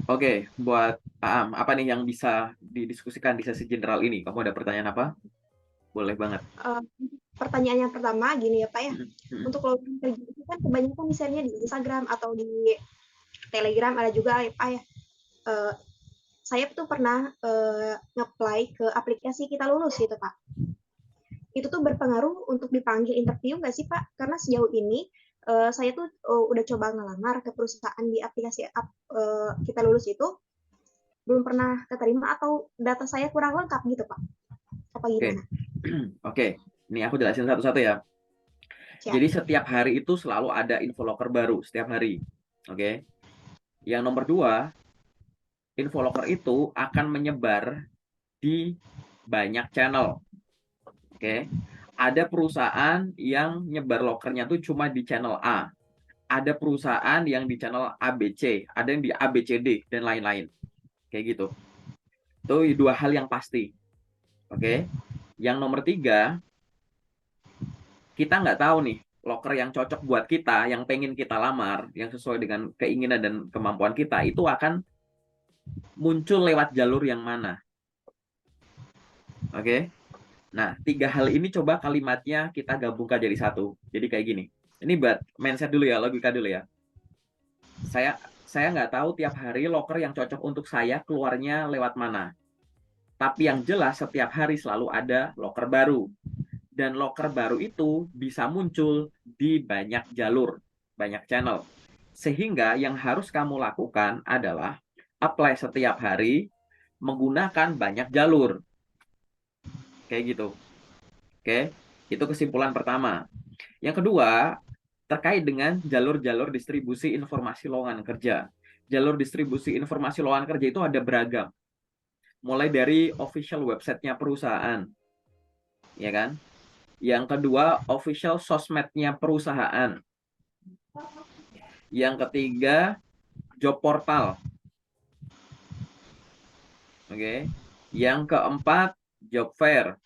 Oke, buat apa nih yang bisa didiskusikan di sesi general ini? Kamu ada pertanyaan apa? Boleh banget. Eh, Pertanyaan yang pertama gini ya Pak ya, Mm, mm. untuk lowongan kerja itu kan kebanyakan misalnya di Instagram atau di Telegram ada juga ya Pak ya. Eh, saya tuh pernah nge-apply ke aplikasi Kita Lulus gitu Pak. Itu tuh berpengaruh untuk dipanggil interview nggak sih Pak? Karena sejauh ini saya tuh udah coba ngelamar ke perusahaan di aplikasi Kita Lulus itu belum pernah keterima atau data saya kurang lengkap gitu Pak. Apa Oke, gimana? oke. Ini aku jelasin satu-satu ya. Siap. Jadi setiap hari itu selalu ada info locker baru setiap hari. Oke. Yang nomor dua, info locker itu akan menyebar di banyak channel. Oke. Ada perusahaan yang nyebar lockernya tuh cuma di channel A. Ada perusahaan yang di channel ABC, ada yang di ABCD dan lain-lain. Kayak gitu. Itu dua hal yang pasti. Oke. Yang nomor tiga, kita nggak tahu nih locker yang cocok buat kita, yang pengen kita lamar, yang sesuai dengan keinginan dan kemampuan kita, itu akan muncul lewat jalur yang mana. Oke. Nah, tiga hal ini coba kalimatnya kita gabungkan jadi satu. Jadi kayak gini. Ini buat mindset dulu ya, logika dulu ya. Saya nggak tahu tiap hari locker yang cocok untuk saya keluarnya lewat mana. Tapi yang jelas setiap hari selalu ada locker baru. Dan locker baru itu bisa muncul di banyak jalur, banyak channel. Sehingga yang harus kamu lakukan adalah apply setiap hari menggunakan banyak jalur. Kayak gitu. Oke, itu kesimpulan pertama. Yang kedua, terkait dengan jalur-jalur distribusi informasi lowongan kerja. Jalur distribusi informasi lowongan kerja itu ada beragam. Mulai dari official websitenya perusahaan, ya kan? Yang kedua, official sosmednya perusahaan. Yang ketiga, job portal. Oke. Yang keempat, job fair.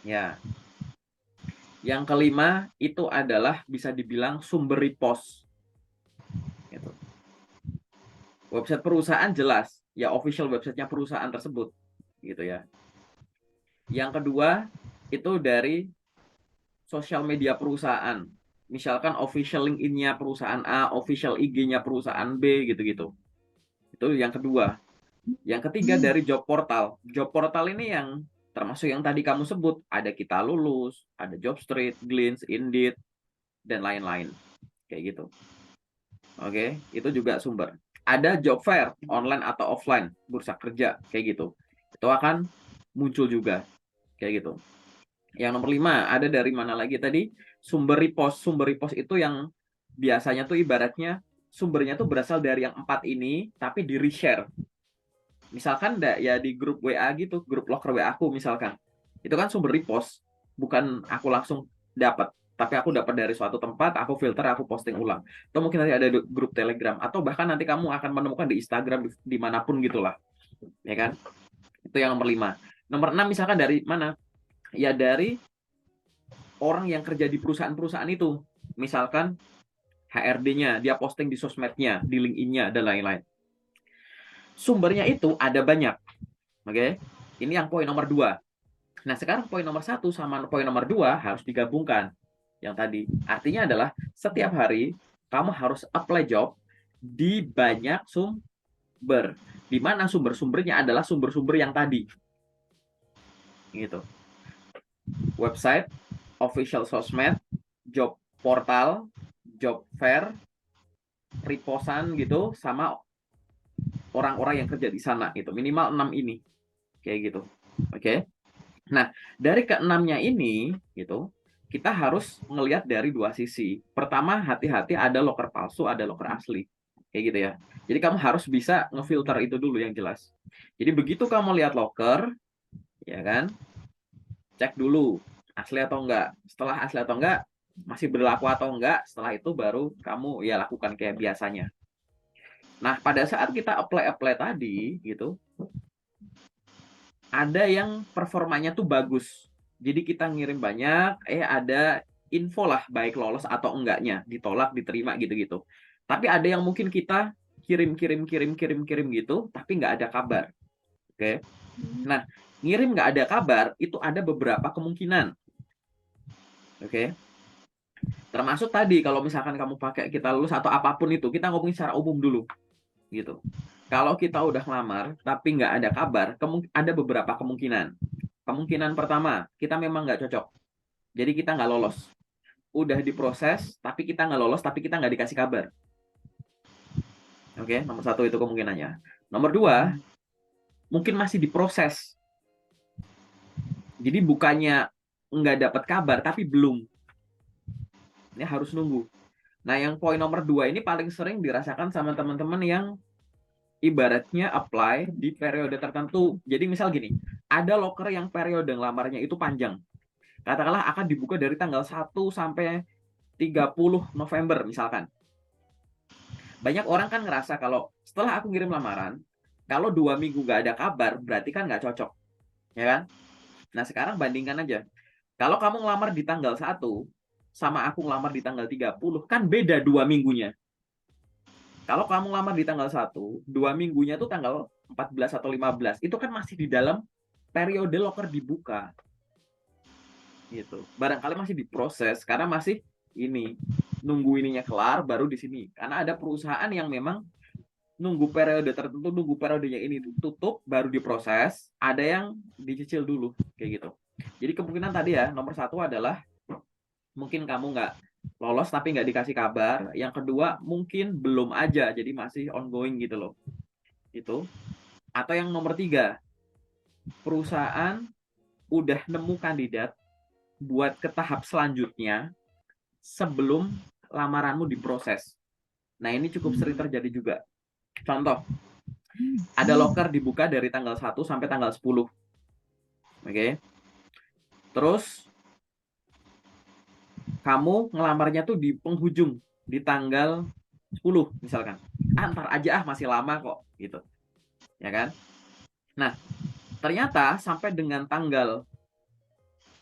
Ya. Yang kelima, itu adalah bisa dibilang sumber repost. Gitu. Website perusahaan jelas, ya official websitenya perusahaan tersebut. Gitu ya. Yang kedua, itu dari sosial media perusahaan. Misalkan official LinkedIn-nya perusahaan A, official IG-nya perusahaan B, gitu-gitu. Itu yang kedua. Yang ketiga dari job portal. Job portal ini yang termasuk yang tadi kamu sebut. Ada Kita Lulus, ada Jobstreet, Glints, Indeed, dan lain-lain. Kayak gitu. Oke, itu juga sumber. Ada job fair, online atau offline, bursa kerja, kayak gitu. Itu akan muncul juga, kayak gitu. Yang nomor 5, ada dari mana lagi tadi? Sumber repost. Sumber repost itu yang biasanya tuh ibaratnya sumbernya tuh berasal dari yang 4 ini, tapi di reshare. Misalkan ya di grup WA gitu, grup locker WA aku misalkan. Itu kan sumber repost, bukan aku langsung dapat. Tapi aku dapat dari suatu tempat, aku filter, aku posting ulang. Atau mungkin nanti ada grup Telegram, atau bahkan nanti kamu akan menemukan di Instagram, dimanapun gitulah. Ya kan? Itu yang nomor 5. Nomor 6 misalkan dari mana? Ya dari orang yang kerja di perusahaan-perusahaan itu. Misalkan HRD-nya, dia posting di sosmednya, di LinkedIn-nya, dan lain-lain. Sumbernya itu ada banyak. Oke? Ini yang poin nomor 2. Nah, sekarang poin nomor 1 sama poin nomor 2 harus digabungkan. Yang tadi. Artinya adalah setiap hari kamu harus apply job di banyak sumber. Di mana sumber-sumbernya adalah sumber-sumber yang tadi. Gitu. Website, official sosmed, job portal, job fair, reposan gitu, sama orang-orang yang kerja di sana gitu. Minimal 6 ini. Kayak gitu. Oke. Nah, dari keenamnya ini gitu, kita harus ngelihat dari dua sisi. Pertama, hati-hati ada loker palsu, ada loker asli. Kayak gitu ya. Jadi kamu harus bisa ngefilter itu dulu yang jelas. Jadi begitu kamu lihat loker, ya kan, cek dulu asli atau enggak. Setelah asli atau enggak, masih berlaku atau enggak, setelah itu baru kamu ya lakukan kayak biasanya. Nah, pada saat kita apply tadi gitu, ada yang performanya tuh bagus. Jadi kita ngirim banyak, ada info lah baik lolos atau enggaknya, ditolak, diterima gitu-gitu. Tapi ada yang mungkin kita kirim gitu, tapi nggak ada kabar. Oke. Nah, ngirim nggak ada kabar itu ada beberapa kemungkinan. Oke. Termasuk tadi kalau misalkan kamu pakai kita lulus atau apapun itu, kita ngomongin secara umum dulu, gitu. Kalau kita udah ngelamar tapi nggak ada kabar, ada beberapa kemungkinan. Kemungkinan pertama, kita memang nggak cocok. Jadi kita nggak lolos. Udah diproses, tapi kita nggak lolos, tapi kita nggak dikasih kabar. Oke, nomor satu itu kemungkinannya. Nomor dua, mungkin masih diproses. Jadi bukannya nggak dapat kabar, tapi belum. Ini harus nunggu. Nah, yang poin nomor dua ini paling sering dirasakan sama teman-teman yang ibaratnya apply di periode tertentu. Jadi misal gini, ada loker yang periode ngelamarnya itu panjang. Katakanlah akan dibuka dari tanggal 1 sampai 30 November misalkan. Banyak orang kan ngerasa kalau setelah aku ngirim lamaran, kalau 2 minggu nggak ada kabar, berarti kan nggak cocok. Ya kan? Nah, sekarang bandingkan aja. Kalau kamu ngelamar di tanggal 1, sama aku ngelamar di tanggal 30, kan beda 2 minggunya. Kalau kamu ngelamar di tanggal 1, 2 minggunya tuh tanggal 14 atau 15. Itu kan masih di dalam periode loker dibuka. Gitu. Barangkali masih diproses, karena masih ini nunggu ininya kelar baru di sini. Karena ada perusahaan yang memang nunggu periode tertentu, nunggu periodenya ini tutup baru diproses, ada yang dicicil dulu kayak gitu. Jadi kemungkinan tadi ya, nomor satu adalah mungkin kamu nggak lolos tapi nggak dikasih kabar. Yang kedua mungkin belum aja, jadi masih ongoing gitu loh. Itu. Atau yang nomor tiga, perusahaan udah nemu kandidat buat ke tahap selanjutnya sebelum lamaranmu diproses. Nah, ini cukup sering terjadi juga. Contoh, ada loker dibuka dari tanggal 1 sampai tanggal 10. Oke. Terus kamu ngelamarnya tuh di penghujung, di tanggal 10 misalkan. Ntar aja masih lama kok gitu. Ya kan? Nah, ternyata sampai dengan tanggal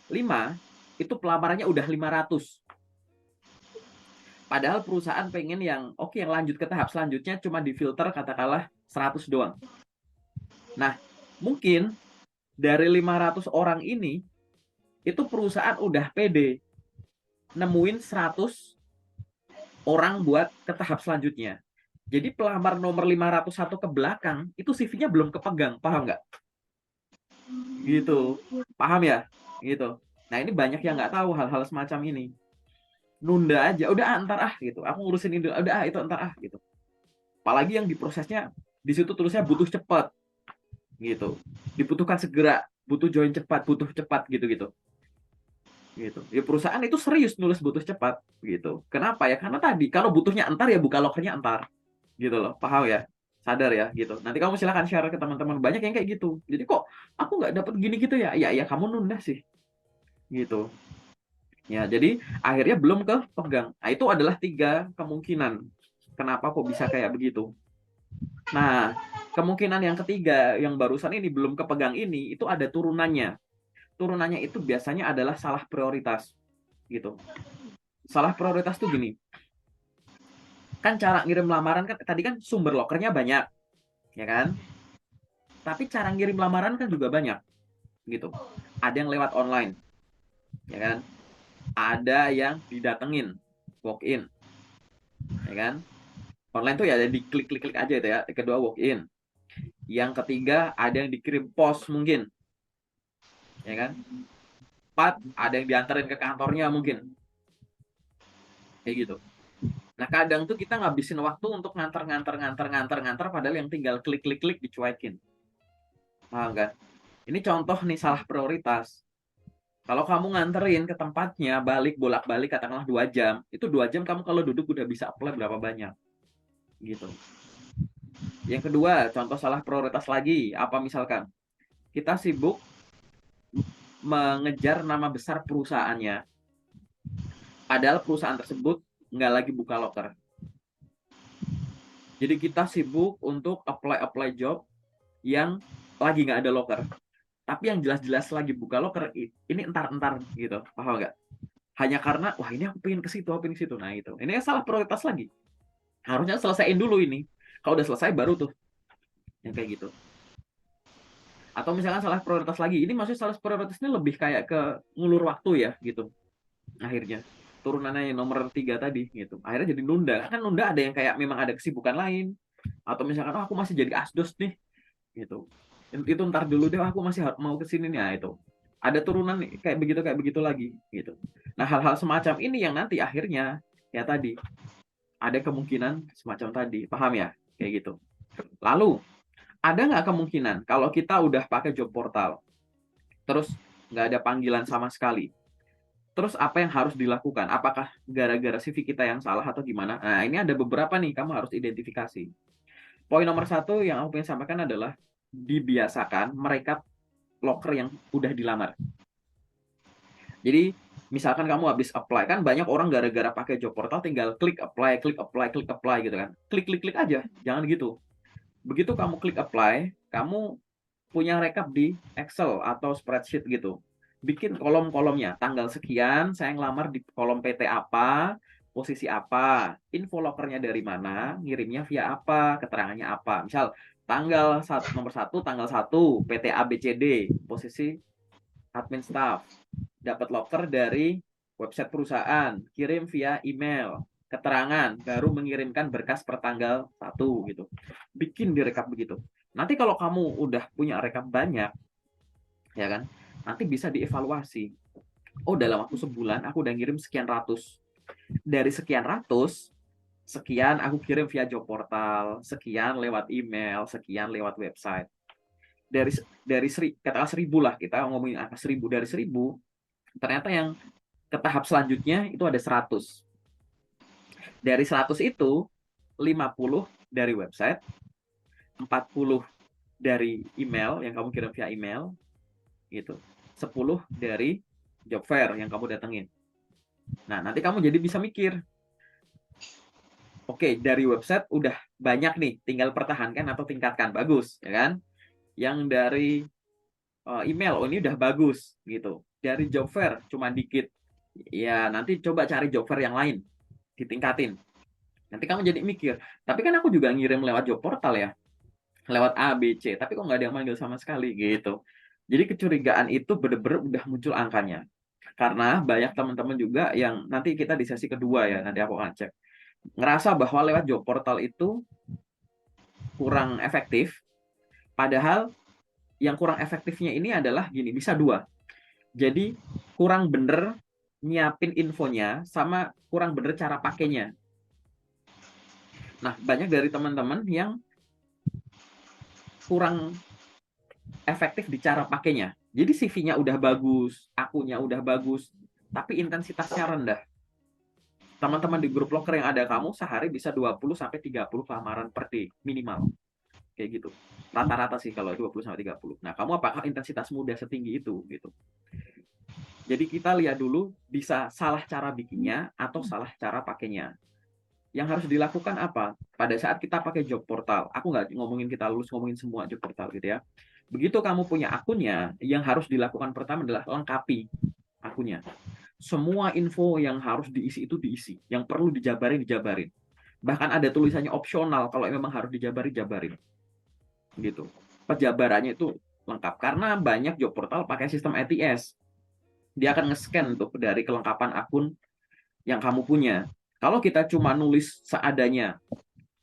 5 itu pelamarannya udah 500. Padahal perusahaan pengen yang oke, yang lanjut ke tahap selanjutnya cuma difilter katakanlah 100 doang. Nah, mungkin dari 500 orang ini itu perusahaan udah pede nemuin 100 orang buat ke tahap selanjutnya. Jadi pelamar nomor 501 ke belakang itu CV-nya belum kepegang, paham nggak? Gitu, paham ya? Gitu. Nah, ini banyak yang nggak tahu hal-hal semacam ini. Nunda aja, udah ntar gitu. Aku ngurusin ini, udah itu ntar gitu. Apalagi yang diprosesnya di situ tulisnya butuh cepat, gitu. Dibutuhkan segera, butuh join cepat, butuh cepat gitu. Gitu. Ya perusahaan itu serius nulis butuh cepat gitu. Kenapa ya? Karena tadi kalau butuhnya entar ya buka lokernya entar. Gitu loh. Paham ya? Sadar ya gitu. Nanti kamu silahkan share ke teman-teman, banyak yang kayak gitu. Jadi kok aku nggak dapat gini gitu ya? Ya kamu nunda sih. Gitu. Ya, jadi akhirnya belum kepegang. Nah, itu adalah 3 kemungkinan. Kenapa kok bisa kayak begitu? Nah, kemungkinan yang ketiga yang barusan ini belum kepegang ini itu ada turunannya. Turunannya itu biasanya adalah salah prioritas gitu. Salah prioritas tuh gini. Kan cara ngirim lamaran kan tadi kan sumber lokernya banyak, ya kan? Tapi cara ngirim lamaran kan juga banyak gitu. Ada yang lewat online, ya kan? Ada yang didatengin, walk in, ya kan? Online tuh ya ada di klik aja itu ya. Kedua walk in. Yang ketiga ada yang dikirim pos mungkin, ya kan? 4 ada yang diantarin ke kantornya mungkin, kayak gitu. Nah, kadang tuh kita ngabisin waktu untuk nganter padahal yang tinggal klik dicuekin. Paham kan? Ini contoh nih salah prioritas. Kalau kamu nganterin ke tempatnya, bolak-balik katakanlah 2 jam, itu 2 jam kamu kalau duduk udah bisa apply berapa banyak. Gitu. Yang kedua, contoh salah prioritas lagi, apa misalkan? Kita sibuk mengejar nama besar perusahaannya, padahal perusahaan tersebut nggak lagi buka loker. Jadi kita sibuk untuk apply job yang lagi nggak ada loker. Tapi yang jelas-jelas lagi buka loker, ini entar-entar gitu. Paham nggak? Hanya karena, wah ini aku pengen ke situ, Nah itu. Ini salah prioritas lagi. Harusnya selesaiin dulu ini. Kalau udah selesai baru tuh yang kayak gitu. Atau misalkan salah prioritas lagi, ini maksudnya salah prioritas ini lebih kayak ke ngulur waktu ya gitu. Akhirnya turunannya yang nomor 3 tadi gitu. Akhirnya jadi nunda. Kan nunda ada yang kayak memang ada kesibukan lain, atau misalkan oh, aku masih jadi asdos nih gitu. Itu ntar dulu deh, aku masih mau ke sini nih. Nah, itu ada turunan kayak begitu lagi gitu. Nah, hal-hal semacam ini yang nanti akhirnya ya tadi ada kemungkinan semacam tadi, paham ya? Kayak gitu. Lalu ada nggak kemungkinan kalau kita udah pakai job portal terus nggak ada panggilan sama sekali, terus apa yang harus dilakukan? Apakah gara-gara CV kita yang salah atau gimana? Nah, ini ada beberapa nih, kamu harus identifikasi. Poin nomor 1 yang aku ingin sampaikan adalah dibiasakan mereka loker yang udah dilamar. Jadi misalkan kamu habis apply, kan banyak orang gara-gara pakai job portal tinggal klik apply, klik apply, klik apply gitu kan. Klik klik klik aja, jangan gitu. Begitu kamu klik apply, kamu punya rekap di Excel atau spreadsheet gitu. Bikin kolom-kolomnya, tanggal sekian saya ngelamar di kolom PT apa, posisi apa, info lokernya dari mana, ngirimnya via apa, keterangannya apa. Misal tanggal nomor 1 tanggal 1 PT ABCD, posisi admin staff, dapat loker dari website perusahaan, kirim via email, keterangan, baru mengirimkan berkas per tanggal 1 gitu. Bikin direkap begitu. Nanti kalau kamu udah punya rekap banyak, ya kan, nanti bisa dievaluasi. Oh, dalam waktu sebulan aku udah ngirim sekian ratus. Dari sekian ratus, sekian aku kirim via job portal, sekian lewat email, sekian lewat website. Dari katakan 1000 lah, kita ngomongin angka 1000, dari 1000 ternyata yang ke tahap selanjutnya itu ada 100. Dari 100 itu 50 dari website, 40 dari email yang kamu kirim via email gitu. 10 dari job fair yang kamu datengin. Nah, nanti kamu jadi bisa mikir, oke, dari website udah banyak nih, tinggal pertahankan atau tingkatkan. Bagus, ya kan? Yang dari email, oh ini udah bagus gitu. Dari job fair cuma dikit. Ya, nanti coba cari job fair yang lain, ditingkatin. Nanti kamu jadi mikir, tapi kan aku juga ngirim lewat job portal ya, lewat A, B, C, tapi kok nggak ada yang manggil sama sekali gitu. Jadi kecurigaan itu bener-bener udah muncul angkanya. Karena banyak teman-teman juga yang nanti kita di sesi kedua ya, nanti aku akan cek. Ngerasa bahwa lewat job portal itu kurang efektif, padahal yang kurang efektifnya ini adalah gini, bisa dua. Jadi kurang bener nyiapin infonya sama kurang bener cara pakainya. Nah, banyak dari teman-teman yang kurang efektif di cara pakainya. Jadi CV-nya udah bagus, akunnya udah bagus, tapi intensitasnya rendah. Teman-teman di grup loker yang ada kamu sehari bisa 20-30 lamaran per day minimal. Kayak gitu. Rata-rata sih kalau 20-30. Nah, kamu apakah intensitasmu udah setinggi itu gitu. Jadi kita lihat dulu bisa salah cara bikinnya atau salah cara pakainya. Yang harus dilakukan apa? Pada saat kita pakai job portal, aku nggak ngomongin kita lulus, ngomongin semua job portal gitu ya. Begitu kamu punya akunnya, yang harus dilakukan pertama adalah lengkapi akunnya. Semua info yang harus diisi itu diisi. Yang perlu dijabarin, dijabarin. Bahkan ada tulisannya opsional, kalau memang harus dijabarin, jabarin. Gitu. Penjabarannya itu lengkap. Karena banyak job portal pakai sistem ATS. Dia akan nge-scan tuh dari kelengkapan akun yang kamu punya. Kalau kita cuma nulis seadanya,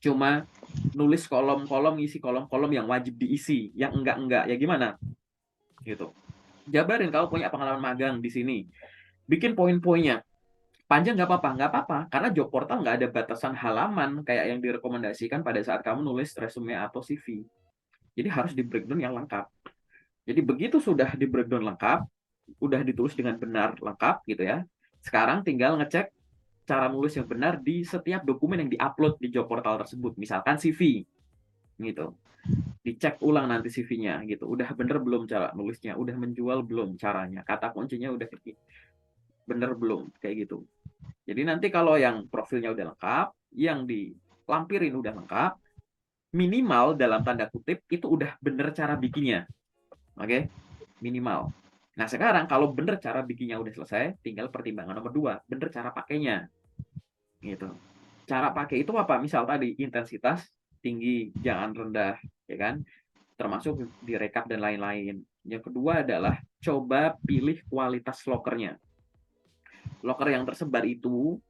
cuma nulis kolom-kolom, ngisi kolom-kolom yang wajib diisi, yang enggak, ya gimana? Gitu. Jabarin kalau punya pengalaman magang di sini. Bikin poin-poinnya. Panjang nggak apa-apa, karena job portal nggak ada batasan halaman kayak yang direkomendasikan pada saat kamu nulis resume atau CV. Jadi harus di breakdown yang lengkap. Jadi begitu sudah di breakdown lengkap, udah ditulis dengan benar lengkap gitu ya. Sekarang tinggal ngecek cara nulis yang benar di setiap dokumen yang diupload di job portal tersebut. Misalkan CV gitu. Dicek ulang nanti CV-nya gitu. Udah bener belum cara nulisnya? Udah menjual belum caranya? Kata kuncinya udah bener belum? Kayak gitu. Jadi nanti kalau yang profilnya udah lengkap, yang dilampirin udah lengkap, minimal dalam tanda kutip itu udah bener cara bikinnya. Oke? Minimal. Nah, sekarang kalau bener cara bikinnya udah selesai, tinggal pertimbangan nomor 2, bener cara pakainya. Gitu. Cara pakai itu apa? Misal tadi intensitas tinggi, jangan rendah, ya kan? Termasuk direkap dan lain-lain. Yang kedua adalah coba pilih kualitas lokernya. Loker yang tersebar itu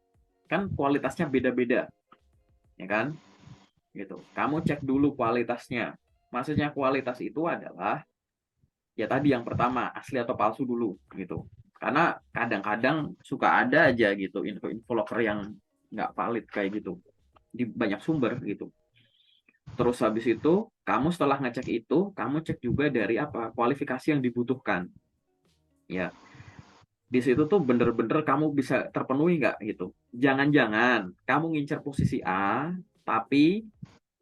kan kualitasnya beda-beda, ya kan? Gitu. Kamu cek dulu kualitasnya. Maksudnya kualitas itu adalah ya tadi yang pertama asli atau palsu dulu gitu. Karena kadang-kadang suka ada aja gitu info-info loker yang nggak valid kayak gitu di banyak sumber gitu. Terus habis itu kamu setelah ngecek itu, kamu cek juga dari apa kualifikasi yang dibutuhkan. Ya, di situ tuh bener-bener kamu bisa terpenuhi nggak gitu. Jangan-jangan kamu ngincer posisi A, tapi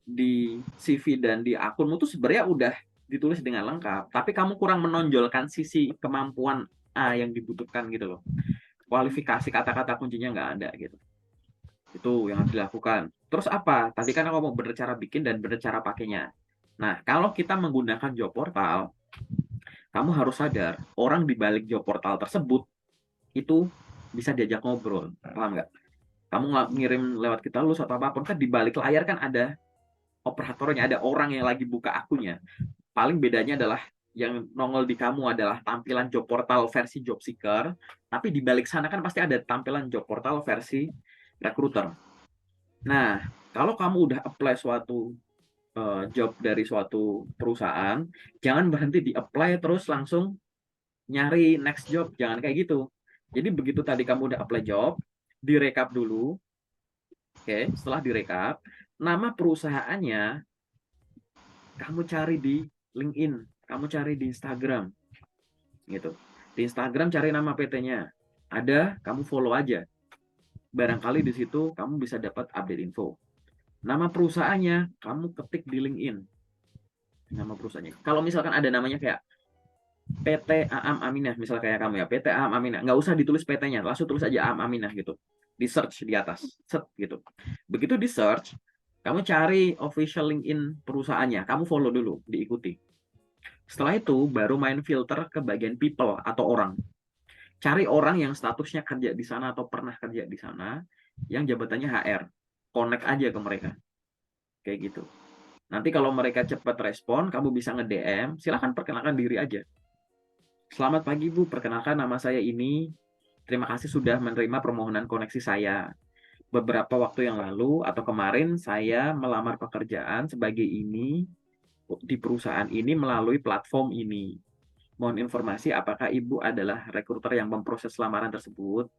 di CV dan di akunmu tuh sebenarnya udah ditulis dengan lengkap, tapi kamu kurang menonjolkan sisi kemampuan A yang dibutuhkan gitu loh. Kualifikasi kata-kata kuncinya nggak ada gitu. Itu yang harus dilakukan. Terus apa? Tadi kan aku mau bener cara bikin dan bener cara pakainya. Nah, kalau kita menggunakan job portal, kamu harus sadar orang di balik job portal tersebut itu bisa diajak ngobrol. Paham nggak? Kamu ngirim lewat kita lulus atau apapun kan di balik layar kan ada operatornya, ada orang yang lagi buka akunnya. Paling bedanya adalah yang nongol di kamu adalah tampilan job portal versi job seeker, tapi di balik sana kan pasti ada tampilan job portal versi recruiter. Nah, kalau kamu udah apply suatu job dari suatu perusahaan, jangan berhenti di apply terus langsung nyari next job, jangan kayak gitu. Jadi begitu tadi kamu udah apply job, direkap dulu, oke, setelah direkap, nama perusahaannya kamu cari di LinkedIn, kamu cari di Instagram, gitu. Di Instagram cari nama PT-nya, ada, kamu follow aja. Barangkali di situ kamu bisa dapat update info. Nama perusahaannya kamu ketik di LinkedIn, nama perusahaannya. Kalau misalkan ada namanya kayak PT Aam Aminah, misalnya kayak kamu ya, PT Aam Aminah, nggak usah ditulis PT-nya, langsung tulis aja Aam Aminah gitu. Di search di atas, set gitu. Begitu di search, kamu cari official LinkedIn perusahaannya, kamu follow dulu, diikuti. Setelah itu baru main filter ke bagian people atau orang. Cari orang yang statusnya kerja di sana atau pernah kerja di sana, yang jabatannya HR. Connect aja ke mereka. Kayak gitu. Nanti kalau mereka cepat respon, kamu bisa nge-DM, silahkan perkenalkan diri aja. Selamat pagi Bu, perkenalkan nama saya ini. Terima kasih sudah menerima permohonan koneksi saya. Beberapa waktu yang lalu atau kemarin saya melamar pekerjaan sebagai ini di perusahaan ini melalui platform ini. Mohon informasi apakah Ibu adalah rekruter yang memproses lamaran tersebut?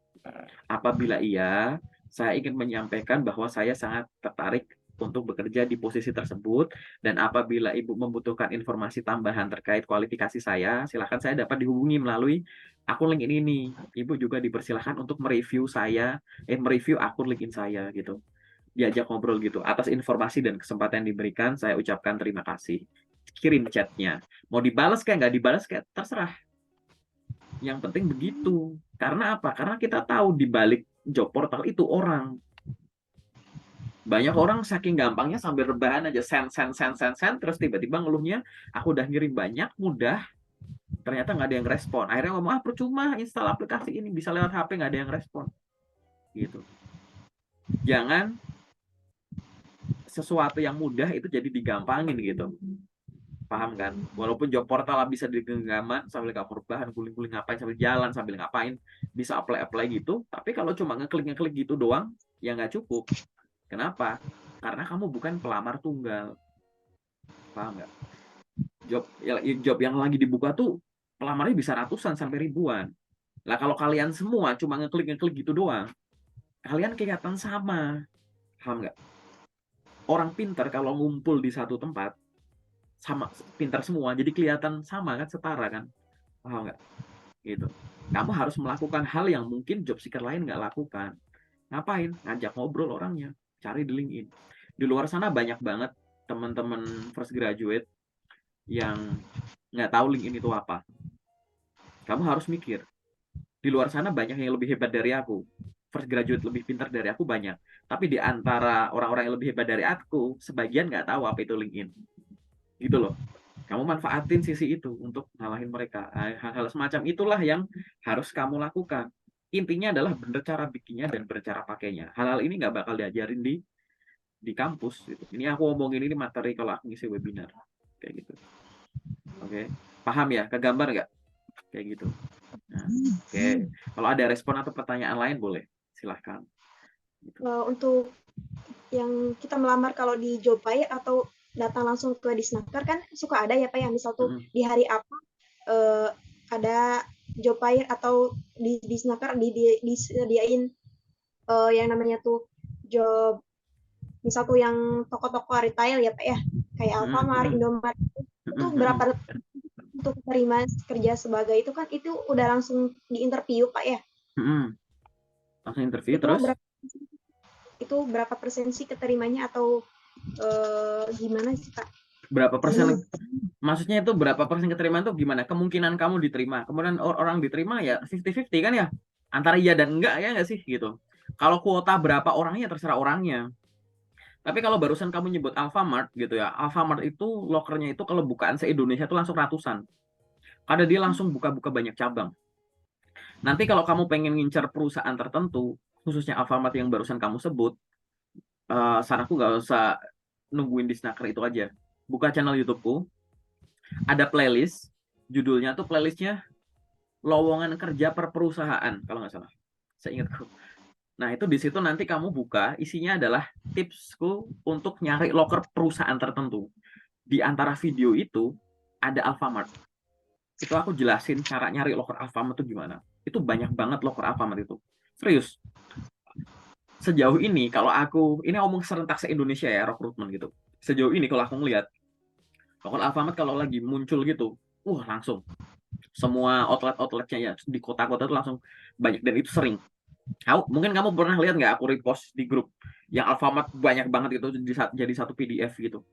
Apabila iya, saya ingin menyampaikan bahwa saya sangat tertarik untuk bekerja di posisi tersebut, dan apabila Ibu membutuhkan informasi tambahan terkait kualifikasi saya, silakan saya dapat dihubungi melalui akun LinkedIn ini. Ibu juga dipersilahkan untuk mereview mereview akun LinkedIn saya gitu. Diajak ngobrol gitu. Atas informasi dan kesempatan yang diberikan, saya ucapkan terima kasih. Kirim chatnya. Mau dibalas kayak nggak dibalas kayak terserah. Yang penting begitu. Karena apa? Karena kita tahu di balik job portal itu orang. Banyak orang saking gampangnya sambil rebahan aja send, terus tiba-tiba ngeluhnya aku udah ngirim banyak, mudah, ternyata nggak ada yang respon. Akhirnya ngomong, percuma install aplikasi ini, bisa lewat HP, nggak ada yang respon. Gitu. Jangan sesuatu yang mudah itu jadi digampangin gitu. Paham kan? Walaupun job portal bisa di genggaman sambil kamu rebahan, guling-guling ngapain, sambil jalan, sambil ngapain, bisa apply gitu. Tapi kalau cuma ngeklik gitu doang, ya nggak cukup. Kenapa? Karena kamu bukan pelamar tunggal. Paham nggak? Job yang lagi dibuka tuh pelamarnya bisa ratusan sampai ribuan. Lah kalau kalian semua cuma ngeklik gitu doang, kalian kelihatan sama. Paham nggak? Orang pinter kalau ngumpul di satu tempat, sama pintar semua, jadi kelihatan sama kan, setara kan. Paham nggak? Gitu. Kamu harus melakukan hal yang mungkin job seeker lain nggak lakukan. Ngapain? Ngajak ngobrol orangnya, cari di LinkedIn. Di luar sana banyak banget teman-teman fresh graduate yang nggak tahu LinkedIn itu apa. Kamu harus mikir, di luar sana banyak yang lebih hebat dari aku. Fresh graduate lebih pintar dari aku banyak. Tapi di antara orang-orang yang lebih hebat dari aku, sebagian nggak tahu apa itu LinkedIn. Gitu loh. Kamu manfaatin sisi itu untuk ngalahin mereka. Hal-hal semacam itulah yang harus kamu lakukan. Intinya adalah benar cara bikinnya dan benar cara pakainya. Hal-hal ini nggak bakal diajarin di di kampus gitu. Ini aku ngomongin ini materi kalau aku ngisi webinar kayak gitu. Oke, paham ya? Kegambar nggak? Kayak gitu. Nah, oke. Kalau ada respon atau pertanyaan lain boleh, silahkan. Gitu. Untuk yang kita melamar kalau di job fair atau datang langsung ke Disnaker kan suka ada ya Pak ya, misal tuh di hari apa ada job fair atau di Disnaker disediain yang namanya tuh job, misal tuh yang toko-toko retail ya Pak ya, kayak Alfamart, Indomaret, itu berapa untuk terima kerja sebagai itu kan itu udah langsung di interview Pak ya? Langsung interview Itu terus? berapa persen sih keterimanya atau gimana sih Pak? Berapa persen? Maksudnya itu berapa persen keterima itu gimana? Kemungkinan kamu diterima. Kemudian orang diterima ya 50-50 kan ya? Antara iya dan enggak ya nggak sih gitu. Kalau kuota berapa orangnya terserah orangnya. Tapi kalau barusan kamu nyebut Alfamart gitu ya, Alfamart itu lokernya itu kalau bukaan se-Indonesia itu langsung ratusan. Karena dia langsung buka-buka banyak cabang. Nanti kalau kamu pengen ngincar perusahaan tertentu, khususnya Alfamart yang barusan kamu sebut, saranku nggak usah nungguin di Snacker itu aja. Buka channel YouTube-ku, ada playlist, judulnya tuh playlistnya lowongan kerja per perusahaan kalau nggak salah. Saya ingatku. Nah itu di situ nanti kamu buka, isinya adalah tipsku untuk nyari loker perusahaan tertentu. Di antara video itu ada Alfamart. Itu aku jelasin cara nyari loker Alfamart itu gimana. Itu banyak banget loker Alfamart itu. Serius. Sejauh ini kalau aku ini ngomong serentak se-Indonesia ya rekrutmen gitu. Sejauh ini kalau aku ngelihat loker Alfamart kalau lagi muncul gitu, langsung semua outletnya ya di kota-kota itu langsung banyak dan itu sering. Mungkin kamu pernah lihat nggak aku repost di grup yang Alfamart banyak banget gitu jadi satu PDF gitu.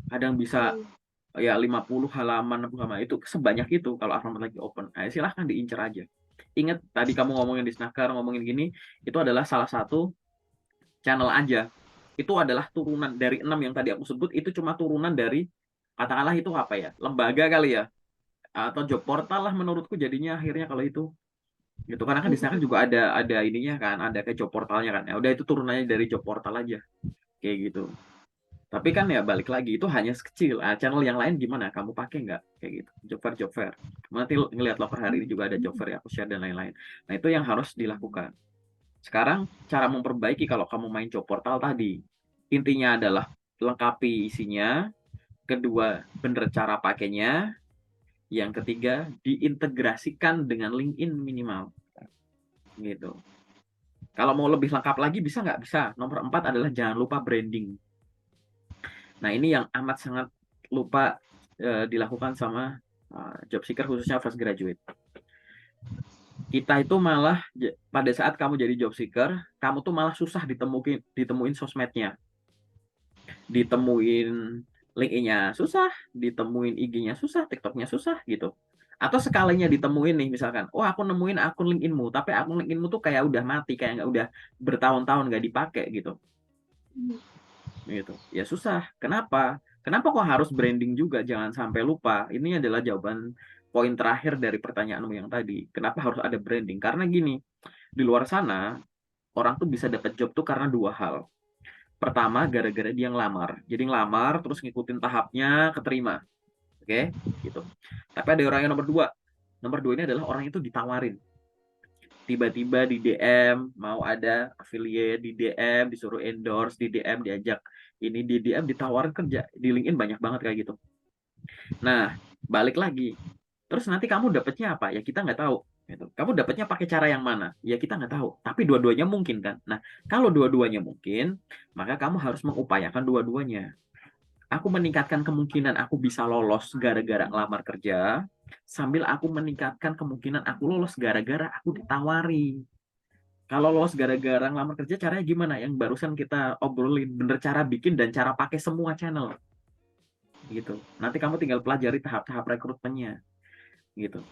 Kadang bisa ya 50 halaman, 60 halaman itu sebanyak itu kalau Alfamart lagi open. Nah, silahkan diincar aja. Ingat tadi kamu ngomongin di Snacker, ngomongin gini, itu adalah salah satu channel aja. Itu adalah turunan dari 6 yang tadi aku sebut, itu cuma turunan dari katakanlah itu apa ya? Lembaga kali ya. Atau job portal lah menurutku jadinya akhirnya kalau itu. Gitu karena kan di sana kan juga ada ininya kan, ada kayak job portalnya kan. Ya udah itu turunannya dari job portal aja. Kayak gitu. Tapi kan ya balik lagi itu hanya sekecil. Channel yang lain gimana? Kamu pakai nggak? Kayak gitu. Job fair. Nanti ngelihat loker hari ini juga ada job fair ya, aku share dan lain-lain. Nah itu yang harus dilakukan. Sekarang cara memperbaiki kalau kamu main job portal tadi. Intinya adalah lengkapi isinya. Kedua, bener cara pakainya. Yang ketiga, diintegrasikan dengan LinkedIn minimal. Gitu. Kalau mau lebih lengkap lagi bisa nggak? Bisa. Nomor 4 adalah jangan lupa branding. Nah, ini yang amat sangat lupa dilakukan sama job seeker khususnya fresh graduate. Kita itu malah pada saat kamu jadi job seeker, kamu tuh malah susah ditemuin sosmednya. Ditemuin LinkedIn-nya susah, ditemuin IG-nya susah, TikTok-nya susah gitu. Atau sekalinya ditemuin nih misalkan, aku nemuin akun LinkedIn-mu, tapi akun LinkedIn-mu tuh kayak udah mati, kayak nggak udah bertahun-tahun nggak dipakai gitu. Gitu. Ya susah. Kenapa? Kenapa kok harus branding juga? Jangan sampai lupa. Ini adalah jawaban poin terakhir dari pertanyaanmu yang tadi. Kenapa harus ada branding? Karena gini, di luar sana orang tuh bisa dapat job tuh karena dua hal. Pertama, gara-gara dia ngelamar. Jadi ngelamar terus ngikutin tahapnya, keterima. Oke, gitu. Tapi ada orang yang nomor dua. Nomor dua ini adalah orang itu ditawarin. Tiba-tiba di DM mau ada affiliate, di DM disuruh endorse, di DM diajak ini, di DM ditawarin kerja. Di LinkedIn banyak banget kayak gitu. Nah, balik lagi. Terus nanti kamu dapetnya apa? Ya kita nggak tahu. Gitu. Kamu dapetnya pakai cara yang mana? Ya kita nggak tahu. Tapi dua-duanya mungkin kan. Nah, kalau dua-duanya mungkin, maka kamu harus mengupayakan dua-duanya. Aku meningkatkan kemungkinan aku bisa lolos gara-gara ngelamar kerja, sambil aku meningkatkan kemungkinan aku lolos gara-gara aku ditawari. Kalau lolos gara-gara ngelamar kerja, caranya gimana? Yang barusan kita obrolin, bener cara bikin dan cara pakai semua channel. Gitu. Nanti kamu tinggal pelajari tahap-tahap rekrutmennya. Gitu.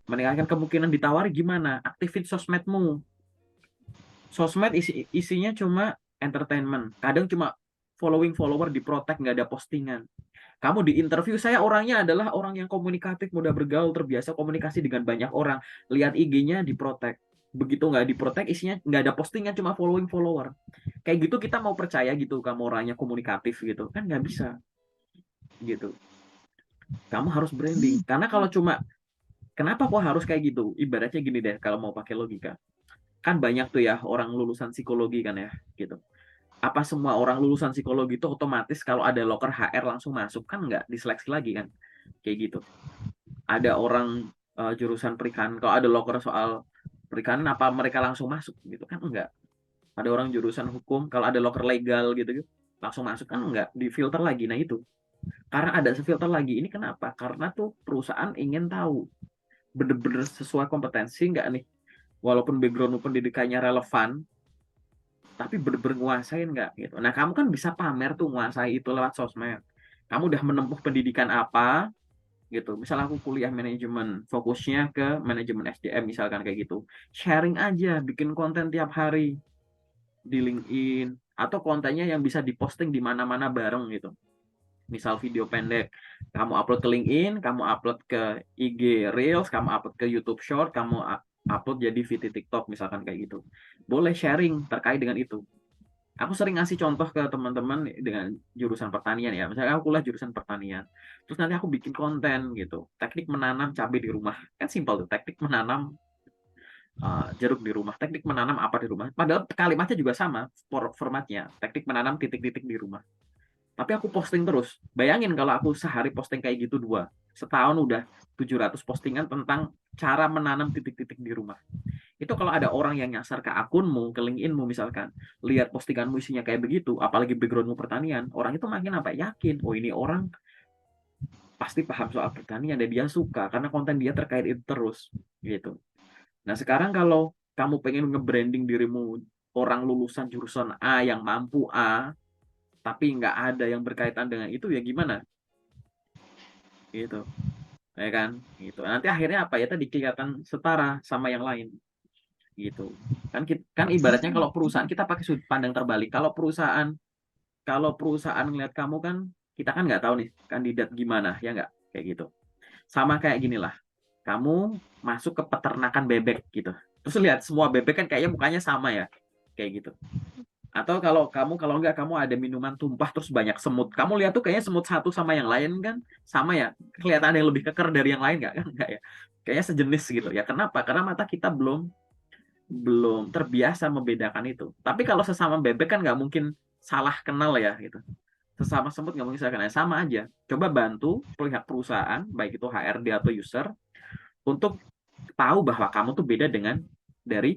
Meningkatkan kemungkinan ditawari gimana? Aktifin sosmedmu. Sosmed isinya cuma entertainment. Kadang cuma following follower di protect, nggak ada postingan. Kamu di interview, saya orangnya adalah orang yang komunikatif, mudah bergaul, terbiasa komunikasi dengan banyak orang. Lihat IG-nya di protect. begitu nggak diprotek, isinya nggak ada postingan, cuma following follower. Kayak gitu kita mau percaya gitu kamu orangnya komunikatif gitu kan, nggak bisa gitu. Kamu harus branding, karena kalau cuma, kenapa kok harus kayak gitu, ibaratnya gini deh kalau mau pakai logika, kan banyak tuh ya orang lulusan psikologi kan ya gitu. Apa semua orang lulusan psikologi itu otomatis kalau ada loker HR langsung masuk? Kan nggak, diseleksi lagi kan, kayak gitu. Ada orang jurusan perikanan, kalau ada loker soal perikanan apa mereka langsung masuk gitu kan, enggak. Ada orang jurusan hukum, kalau ada loker legal gitu langsung masuk kan, enggak, difilter lagi. Nah itu karena ada filter lagi, ini kenapa? Karena tuh perusahaan ingin tahu bener-bener sesuai kompetensi nggak nih, walaupun background pendidikannya relevan, tapi bener-bener nguasain nggak gitu. Nah kamu kan bisa pamer tuh nguasai itu lewat sosmed. Kamu udah menempuh pendidikan apa gitu. Misal aku kuliah manajemen, fokusnya ke manajemen SDM misalkan kayak gitu. Sharing aja, bikin konten tiap hari di LinkedIn, atau kontennya yang bisa diposting di mana-mana bareng gitu. Misal video pendek, kamu upload ke LinkedIn, kamu upload ke IG Reels, kamu upload ke YouTube Short, kamu upload jadi video TikTok misalkan kayak gitu. Boleh sharing terkait dengan itu. Aku sering ngasih contoh ke teman-teman dengan jurusan pertanian ya. Misalnya aku kuliah jurusan pertanian. Terus nanti aku bikin konten gitu. Teknik menanam cabai di rumah. Kan simpel tuh. Teknik menanam jeruk di rumah. Teknik menanam apa di rumah. Padahal kalimatnya juga sama formatnya. Teknik menanam titik-titik di rumah. Tapi aku posting terus. Bayangin kalau aku sehari posting kayak gitu 2. Setahun udah 700 postingan tentang cara menanam titik-titik di rumah. Itu kalau ada orang yang nyasar ke akunmu, ke LinkedInmu misalkan, lihat postinganmu isinya kayak begitu, apalagi backgroundmu pertanian, orang itu makin apa? Yakin, oh ini orang pasti paham soal pertanian dan dia suka karena konten dia terkait itu terus gitu. Nah sekarang kalau kamu pengen nge-branding dirimu orang lulusan jurusan A yang mampu A, tapi nggak ada yang berkaitan dengan itu, ya gimana? Gitu, ya kan? Gitu. Nanti akhirnya apa ya? Tadi kelihatan setara sama yang lain. Gitu kan ibaratnya kalau perusahaan kita pakai sudut pandang terbalik. Kalau perusahaan ngeliat kamu kan, kita kan nggak tahu nih kandidat gimana, ya nggak, kayak gitu. Sama kayak gini lah, kamu masuk ke peternakan bebek gitu, terus lihat semua bebek kan kayaknya mukanya sama ya, kayak gitu. Atau kalau nggak, kamu ada minuman tumpah terus banyak semut, kamu lihat tuh kayaknya semut satu sama yang lain kan sama ya, kelihatan ada yang lebih keker dari yang lain nggak kan, nggak ya, kayaknya sejenis gitu ya. Kenapa? Karena mata kita belum belum terbiasa membedakan itu. Tapi kalau sesama bebek kan nggak mungkin salah kenal ya gitu. Sesama semut nggak mungkin salah kenal, sama aja. Coba bantu pihak perusahaan, baik itu HRD atau user, untuk tahu bahwa kamu tuh beda dengan dari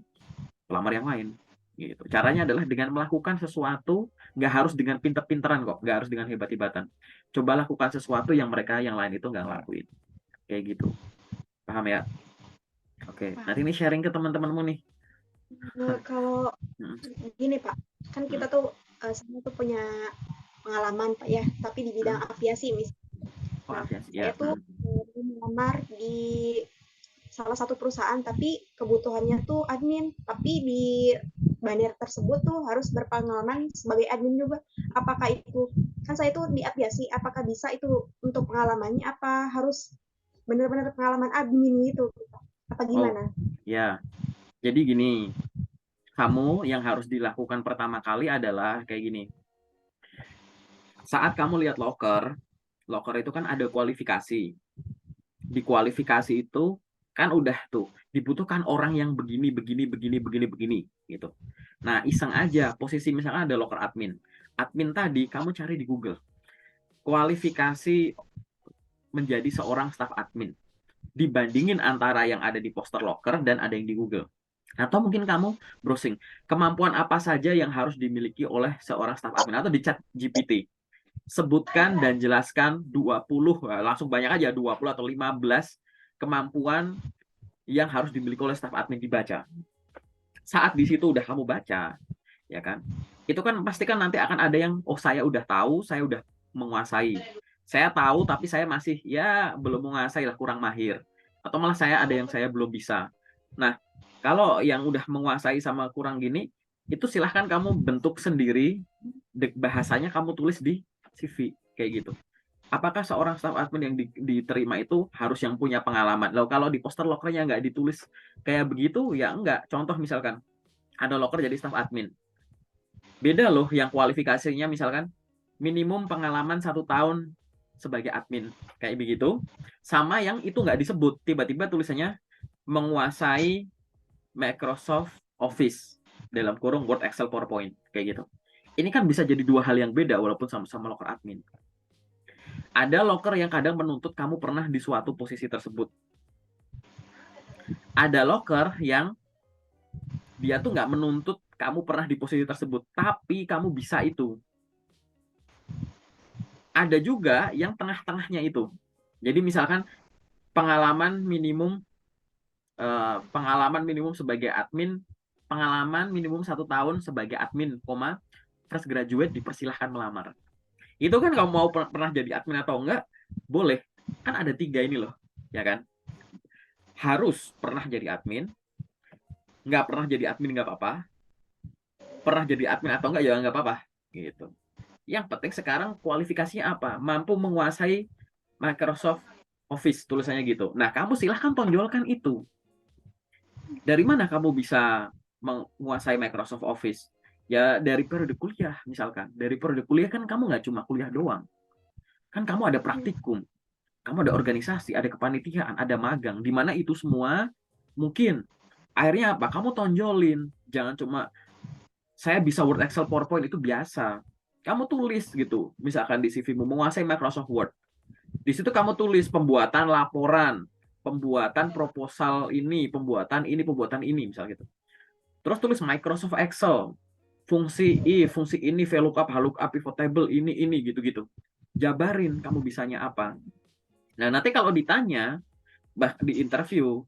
pelamar yang lain. Gitu. Caranya adalah dengan melakukan sesuatu, nggak harus dengan pinter-pinteran kok, nggak harus dengan hebat-hebatan. Coba lakukan sesuatu yang mereka yang lain itu nggak ngelakuin. Kayak gitu. Paham ya? Oke, nanti ini sharing ke teman-temanmu nih. Kalau gini Pak, kan kita tuh semua tuh punya pengalaman Pak ya, tapi di bidang aviasi misalnya. Nah, saya tuh melamar di salah satu perusahaan, tapi kebutuhannya tuh admin, tapi di banner tersebut tuh harus berpengalaman sebagai admin juga. Apakah itu, kan saya tuh di aviasi, apakah bisa itu untuk pengalamannya, apa harus benar-benar pengalaman admin gitu? Apa gimana? Ya, jadi gini, kamu yang harus dilakukan pertama kali adalah kayak gini. Saat kamu lihat loker itu kan ada kualifikasi. Di kualifikasi itu kan udah tuh dibutuhkan orang yang begini gitu. Nah, iseng aja posisi misalnya ada loker admin. Admin tadi kamu cari di Google. Kualifikasi menjadi seorang staf admin. Dibandingin antara yang ada di poster loker dan ada yang di Google. Atau mungkin kamu browsing kemampuan apa saja yang harus dimiliki oleh seorang staf admin, atau di chat GPT. Sebutkan dan jelaskan 20, langsung banyak aja, 20 atau 15 kemampuan yang harus dimiliki oleh staf admin, dibaca. Saat di situ udah kamu baca, ya kan? Itu kan pasti kan nanti akan ada yang, oh saya udah tahu, saya udah menguasai. Saya tahu tapi saya masih ya belum menguasai lah, kurang mahir. Atau malah saya ada yang saya belum bisa. Nah, kalau yang udah menguasai sama kurang gini, itu silahkan kamu bentuk sendiri, bahasanya kamu tulis di CV kayak gitu. apakah seorang staff admin yang diterima itu harus yang punya pengalaman? Loh, kalau di poster lokernya nggak ditulis kayak begitu, ya enggak. Contoh misalkan, ada loker jadi staff admin. Beda loh yang kualifikasinya misalkan minimum pengalaman 1 tahun sebagai admin. Kayak begitu. Sama yang itu nggak disebut. Tiba-tiba tulisannya menguasai Microsoft Office dalam kurung Word, Excel, PowerPoint kayak gitu. Ini kan bisa jadi dua hal yang beda walaupun sama-sama loker admin. Ada loker yang kadang menuntut kamu pernah di suatu posisi tersebut. Ada loker yang dia tuh nggak menuntut kamu pernah di posisi tersebut, tapi kamu bisa itu. Ada juga yang tengah-tengahnya itu. Jadi misalkan pengalaman minimum sebagai admin, pengalaman minimum 1 tahun sebagai admin, fresh graduate dipersilahkan melamar. Itu kan kamu mau pernah jadi admin atau enggak, boleh. Kan ada 3 ini loh, ya kan? Harus pernah jadi admin, nggak pernah jadi admin nggak apa-apa, pernah jadi admin atau enggak ya nggak apa-apa, gitu. Yang penting sekarang kualifikasinya apa? Mampu menguasai Microsoft Office, tulisannya gitu. Nah, kamu silahkan tonjolkan itu. Dari mana kamu bisa menguasai Microsoft Office? Ya dari periode kuliah misalkan. Dari periode kuliah kan kamu nggak cuma kuliah doang. Kan kamu ada praktikum, kamu ada organisasi, ada kepanitiaan, ada magang. Di mana itu semua mungkin akhirnya apa? Kamu tonjolin. Jangan cuma saya bisa Word, Excel, PowerPoint itu biasa. Kamu tulis gitu. Misalkan di CV-mu menguasai Microsoft Word. Di situ kamu tulis pembuatan laporan, pembuatan proposal ini, pembuatan ini, misalnya gitu. Terus tulis Microsoft Excel, fungsi fungsi ini, VLOOKUP, HLOOKUP, pivot table, ini, gitu-gitu. Jabarin kamu bisanya apa. Nah, nanti kalau ditanya, di interview,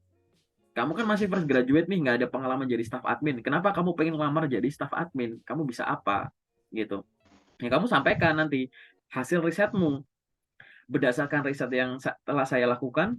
kamu kan masih fresh graduate nih, nggak ada pengalaman jadi staff admin. Kenapa kamu pengen ngelamar jadi staff admin? Kamu bisa apa? Gitu. Ya, kamu sampaikan nanti hasil risetmu. Berdasarkan riset yang telah saya lakukan,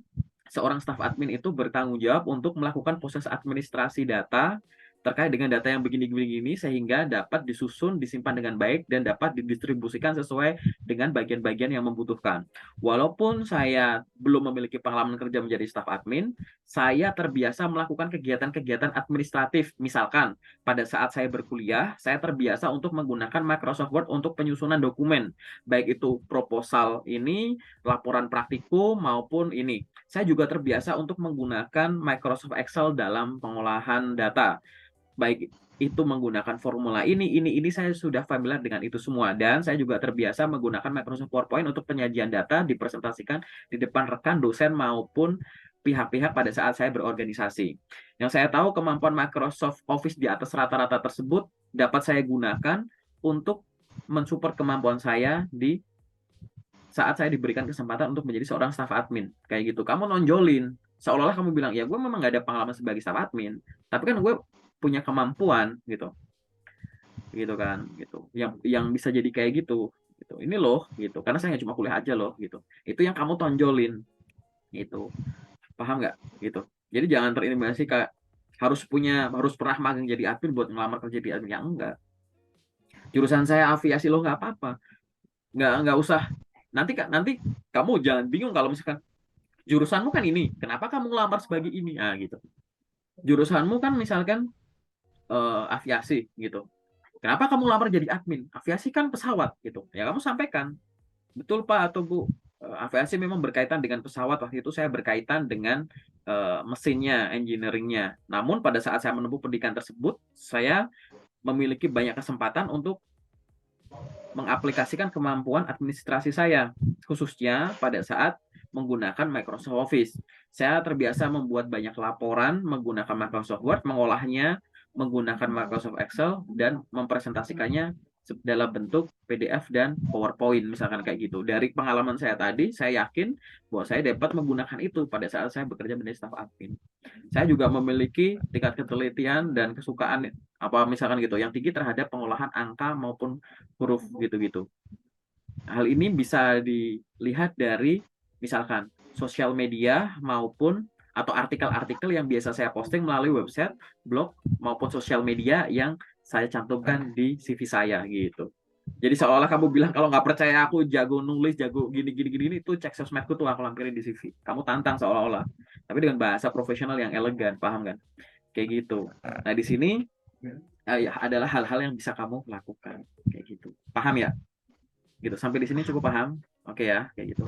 seorang staf admin itu bertanggung jawab untuk melakukan proses administrasi data terkait dengan data yang begini-begini sehingga dapat disusun, disimpan dengan baik, dan dapat didistribusikan sesuai dengan bagian-bagian yang membutuhkan. Walaupun saya belum memiliki pengalaman kerja menjadi staf admin, saya terbiasa melakukan kegiatan-kegiatan administratif. Misalkan, pada saat saya berkuliah, saya terbiasa untuk menggunakan Microsoft Word untuk penyusunan dokumen, baik itu proposal ini, laporan praktikum, maupun ini. Saya juga terbiasa untuk menggunakan Microsoft Excel dalam pengolahan data. Baik itu menggunakan formula ini saya sudah familiar dengan itu semua, dan saya juga terbiasa menggunakan Microsoft PowerPoint untuk penyajian data dipresentasikan di depan rekan, dosen maupun pihak-pihak pada saat saya berorganisasi. Yang saya tahu kemampuan Microsoft Office di atas rata-rata tersebut dapat saya gunakan untuk mensupport kemampuan saya di saat saya diberikan kesempatan untuk menjadi seorang staff admin. Kayak gitu. Kamu nonjolin. Seolah-olah kamu bilang, ya gue memang gak ada pengalaman sebagai staff admin. Tapi kan gue punya kemampuan gitu. Gitu kan. Gitu. Yang bisa jadi kayak gitu. Gitu. Ini loh. Gitu. Karena saya nggak cuma kuliah aja loh. Gitu. Itu yang kamu tonjolin. Gitu. Paham nggak? Gitu. Jadi jangan terintimidasi kayak harus pernah magang jadi admin buat ngelamar kerja di admin. Ya enggak. Jurusan saya aviasi lo nggak apa-apa. Nggak usah. Nanti kamu jangan bingung kalau misalkan jurusanmu kan ini, kenapa kamu ngelamar sebagai ini? Ah, gitu. Jurusanmu kan misalkan aviasi gitu. Kenapa kamu lamar jadi admin? Aviasi kan pesawat gitu. Ya kamu sampaikan, betul Pak atau Bu, aviasi memang berkaitan dengan pesawat. Waktu itu saya berkaitan dengan mesinnya, engineeringnya. Namun pada saat saya menempuh pendidikan tersebut, saya memiliki banyak kesempatan untuk mengaplikasikan kemampuan administrasi saya, khususnya pada saat menggunakan Microsoft Office. Saya terbiasa membuat banyak laporan menggunakan Microsoft Word, mengolahnya menggunakan Microsoft Excel, dan mempresentasikannya dalam bentuk PDF dan PowerPoint, misalkan kayak gitu. Dari pengalaman saya tadi, saya yakin bahwa saya dapat menggunakan itu pada saat saya bekerja menjadi staf admin. Saya juga memiliki tingkat ketelitian dan kesukaan apa misalkan gitu yang tinggi terhadap pengolahan angka maupun huruf gitu-gitu. Hal ini bisa dilihat dari misalkan sosial media maupun atau artikel-artikel yang biasa saya posting melalui website, blog maupun sosial media yang saya cantumkan di CV saya gitu. Jadi seolah kamu bilang kalau nggak percaya aku jago nulis, jago gini, itu cek sosmedku tuh aku lampirin di CV. Kamu tantang seolah-olah. Tapi dengan bahasa profesional yang elegan, paham kan? Kayak gitu. Nah, di sini ya, adalah hal-hal yang bisa kamu lakukan. Kayak gitu. Paham ya? Gitu. Sampai di sini cukup paham? Oke ya, kayak gitu.